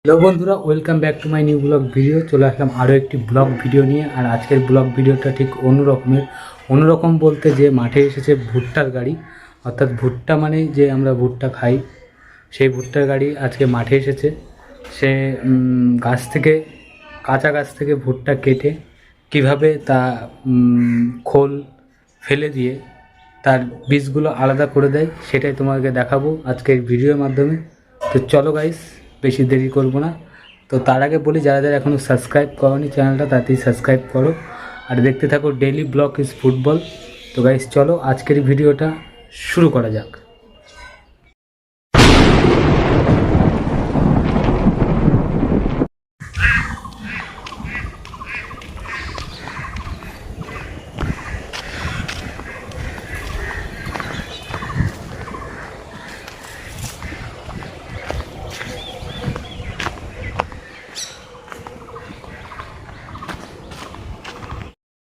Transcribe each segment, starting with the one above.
Hello বন্ধুরা, welcome back to my new blog video. চলে আসলাম আরও একটি ব্লগ ভিডিও নিয়ে। আর আজকের ব্লগ ভিডিওটা ঠিক অন্যরকম বলতে যে মাঠে এসেছে ভুট্টার গাড়ি, অর্থাৎ ভুট্টা মানে যে আমরা ভুট্টা খাই সেই ভুট্টার গাড়ি আজকে মাঠে এসেছে। সে কাঁচা গাছ থেকে ভুট্টা কেটে কিভাবে তা খোল ফেলে দিয়ে তার বীজগুলো আলাদা করে দেয় সেটাই তোমাকে দেখাবো আজকের ভিডিওর মাধ্যমে। তো চলো গাইস, বেশি দেরি করব না। তো তার আগে বলি, যারা যারা এখনও সাবস্ক্রাইব করোনি চ্যানেলটা তাড়াতাড়ি সাবস্ক্রাইব করো আর দেখতে থাকো ডেইলি ব্লগ ইজ ফুটবল। তো গাইস চলো আজকের ভিডিওটা শুরু করা যাক।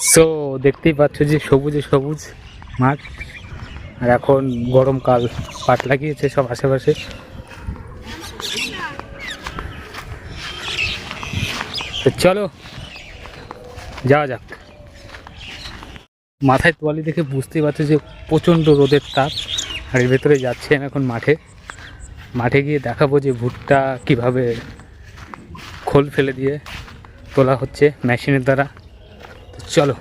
সো দেখতেই পাচ্ছ যে সবুজে সবুজ মাঠ, আর এখন গরমকাল, পাট লাগিয়েছে সব আশেপাশে। তো চলো যাওয়া যাক। মাথায় তোয়ালি দেখে বুঝতেই পারছো যে প্রচণ্ড রোদের তাপ। আর এর ভেতরে যাচ্ছি আমি এখন মাঠে গিয়ে দেখাবো যে ভুট্টা কিভাবে খোল ফেলে দিয়ে তোলা হচ্ছে মেশিনের দ্বারা। তো চলো,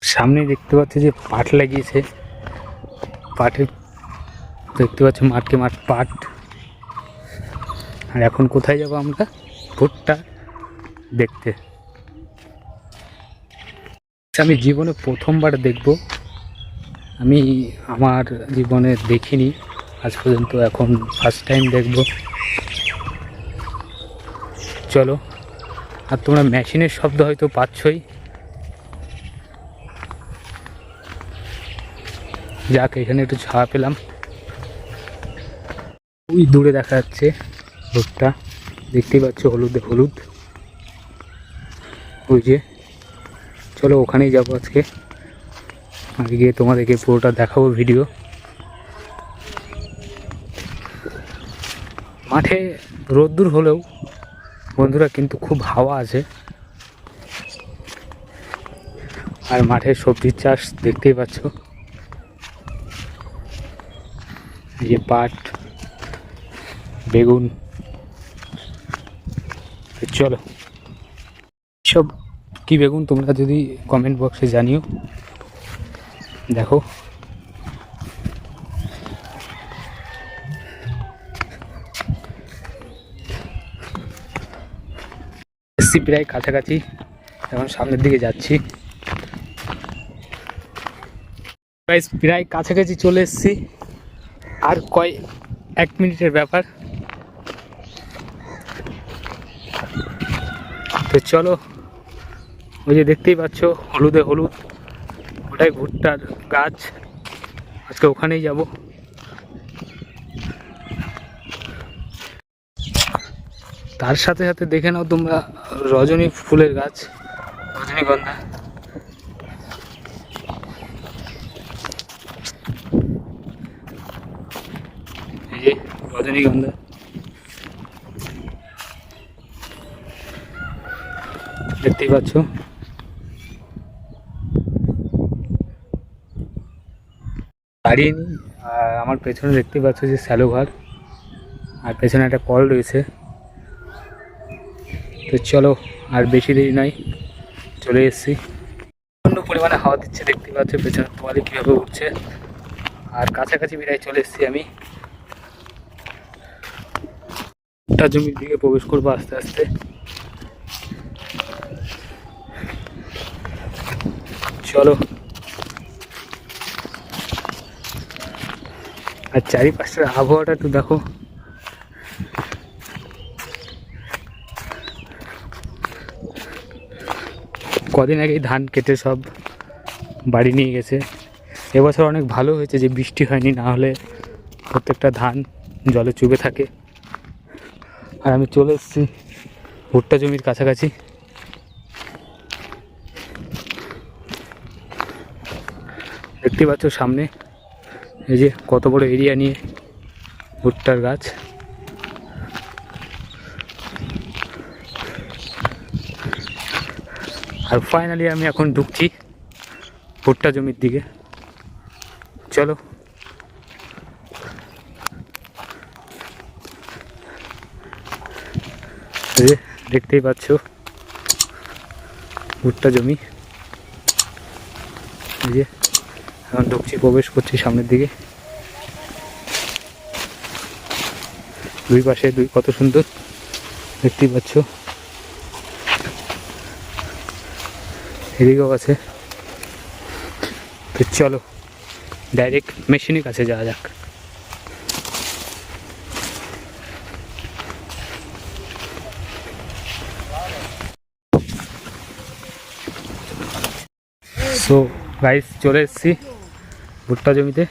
সামনে দেখতে পাচ্ছি যে পাট লাগিয়েছে, পাটের দেখতে পাচ্ছ মাঠকে মাঠ পাট। আর এখন কোথায় যাব আমরা? ভুট্টা দেখতে। আমি জীবনে প্রথমবার দেখব, আমি আমার জীবনে দেখিনি আজ পর্যন্ত, এখন ফার্স্ট টাইম দেখব। চলো, আর তোমরা মেশিনের শব্দ হয়তো পাচ্ছই। যাক, এখানে একটু ছায়া পেলাম। ওই দূরে দেখা যাচ্ছে ভুট্টা, দেখতেই পাচ্ছ হলুদে হলুদ, ওই যে। চলো ওখানেই যাবো আজকে, আগে গিয়ে তোমাদেরকে পুরোটা দেখাবো ভিডিও। মাঠে রোদ্দুর হলেও বন্ধুরা কিন্তু খুব হাওয়া আছে। আর মাঠে সবজির চাষ দেখতেই পাচ্ছ, এই যে পাট, বেগুন। চলো, সব কি বেগুন তোমরা যদি কমেন্ট বক্সে জানিও। দেখো এসছি প্রায় কাছাকাছি, এখন সামনের দিকে যাচ্ছি। প্রায় কাছাকাছি চলে এসছি, আর এক মিনিটের ব্যাপার। তো চলো, ওই যে দেখতেই পাচ্ছ হলুদে হলুদ, ওটাই ভুট্টার গাছ। আজকে ওখানেই যাব। তার সাথে সাথে দেখে নাও তোমরা রজনী ফুলের গাছ, রজনীগন্ধা। এই যে রজনীগন্ধা, দেখতেই পাচ্ছ। দাঁড়িয়ে নি, আর আমার পেছনে দেখতেই পাচ্ছ যে স্যালো ঘর, আর পেছনে একটা কল রয়েছে। তো চলো, আর বেশি দেরি নাই, চলে এসেছি। প্রচণ্ড পরিমাণে হাওয়া দিচ্ছে, দেখতে পাচ্ছ পেছনে তোয়ালে কীভাবে উঠছে। আর কাছাকাছি প্রায় চলে এসেছি আমি, ভুট্টা জমির দিকে প্রবেশ করবো আস্তে আস্তে। চলো, আর চারিপাশের আবহাওয়াটা একটু দেখো। কদিন আগেই ধান কেটে সব বাড়ি নিয়ে গেছে। এবছর অনেক ভালো হয়েছে যে বৃষ্টি হয়নি, না হলে প্রত্যেকটা ধান জলে চুবে থাকে। আর আমি চলে এসেছি ভুট্টা জমির কাছাকাছি। দেখতে পাচ্ছ সামনে এই যে কত বড় এরিয়া নিয়ে ভুট্টার গাছ। আর ফাইনালি আমি এখন ঢুকছি ভুট্টা জমির দিকে। চলো। এই যে দেখতেই পাচ্ছ ভুট্টা জমি। এই যে এখন ঢুকছি, প্রবেশ করছি সামনের দিকে। দুই পাশে কত সুন্দর দেখতেই পাচ্ছ। এদিকেও আছে। তো চলো ডাইরেক্ট মেশিনের কাছে যাওয়া যাক। সো গাইস চলে এসেছি ভুট্টা জমিতে।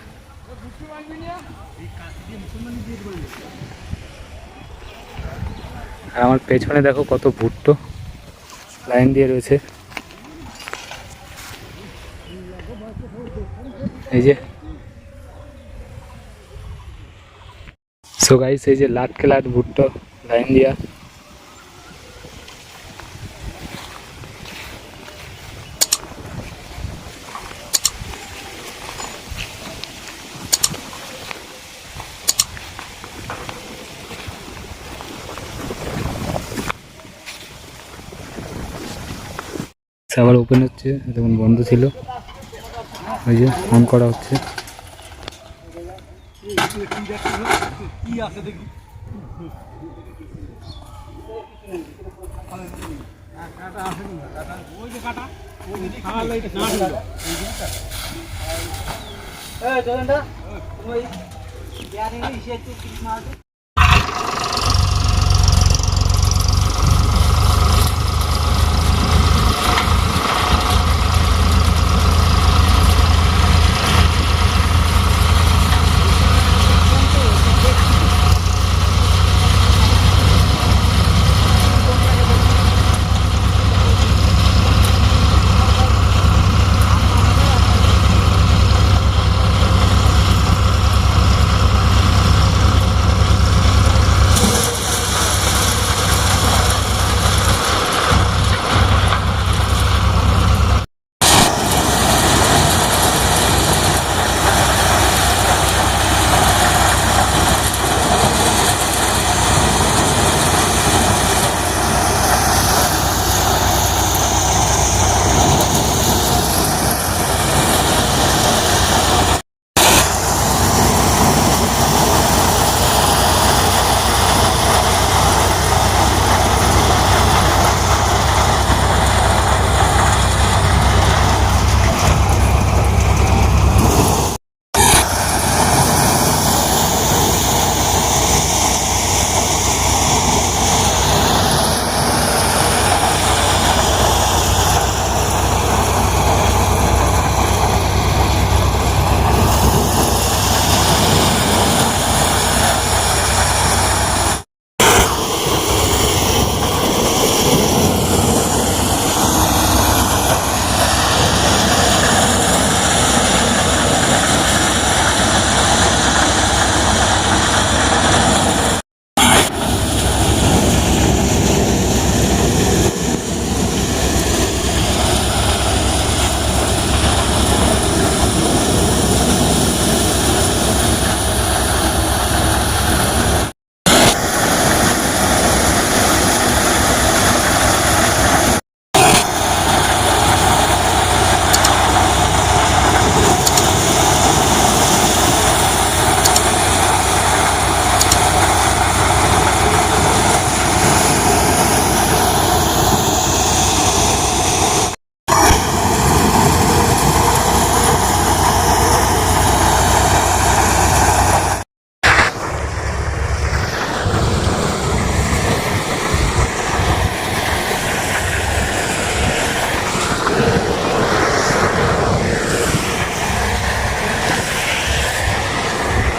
আর আমার পেছনে দেখো কত ভুট্টো লাইন দিয়ে রয়েছে। এই যে সো গাইস এই যে লাটকে লাট ভুট্টো লাইন দিয়া। আবার ওপেন হচ্ছে, তখন বন্ধ ছিল। ওই যে অন করা হচ্ছে।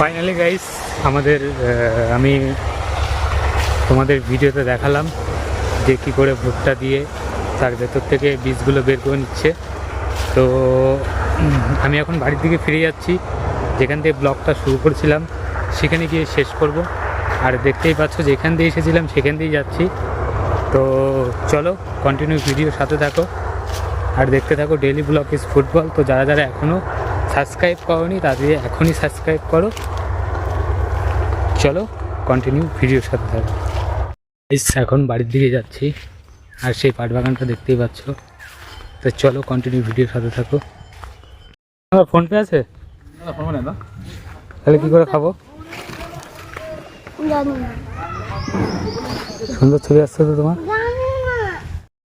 ফাইনালি গাইস আমাদের আমি তোমাদের ভিডিওতে দেখালাম যে কী করে ভুট্টা দিয়ে তার ভেতর থেকে বীজগুলো বের করে নিচ্ছে। তো আমি এখন বাড়ির দিকে ফিরে যাচ্ছি, যেখান থেকে ব্লগটা শুরু করেছিলাম সেখানে গিয়ে শেষ করব। আর দেখতেই পাচ্ছ যেখান দিয়ে এসেছিলাম সেখান দিয়েই যাচ্ছি। তো চলো কন্টিনিউ ভিডিওর সাথে থাকো। আর দেখতে থাকো ডেইলি ব্লগ ইজ ফুটবল। তো যারা যারা এখনও সাবস্ক্রাইব করোনি তাদের এখনই সাবস্ক্রাইব করো। চলো কন্টিনিউ ভিডিওর সাথে থাকো। এখন বাড়ির দিকে যাচ্ছি আর সেই পাট বাগানটা দেখতেই পাচ্ছ। তো চলো কন্টিনিউ ভিডিওর সাথে থাকো। আমার ফোনপে আছে? তাহলে কী করে খাবো? সুন্দর ছবি আসছে তো তোমার।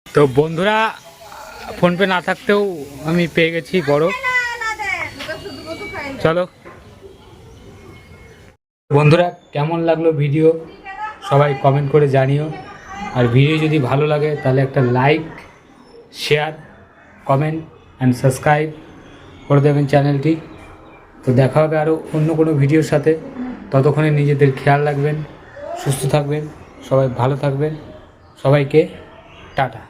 তো বন্ধুরা, ফোনপে না থাকতেও আমি পেয়ে গেছি বড়। চলো বন্ধুরা, কেমন লাগলো ভিডিও সবাই কমেন্ট করে জানিও। আর ভিডিও যদি ভালো লাগে তাহলে একটা like, share, comment and subscribe করে দেবেন চ্যানেলটি। তো দেখা হবে আরও অন্য কোনো ভিডিওর সাথে। ততক্ষণে নিজেদের খেয়াল রাখবেন, সুস্থ থাকবেন, সবাই ভালো থাকবেন। সবাইকে টাটা।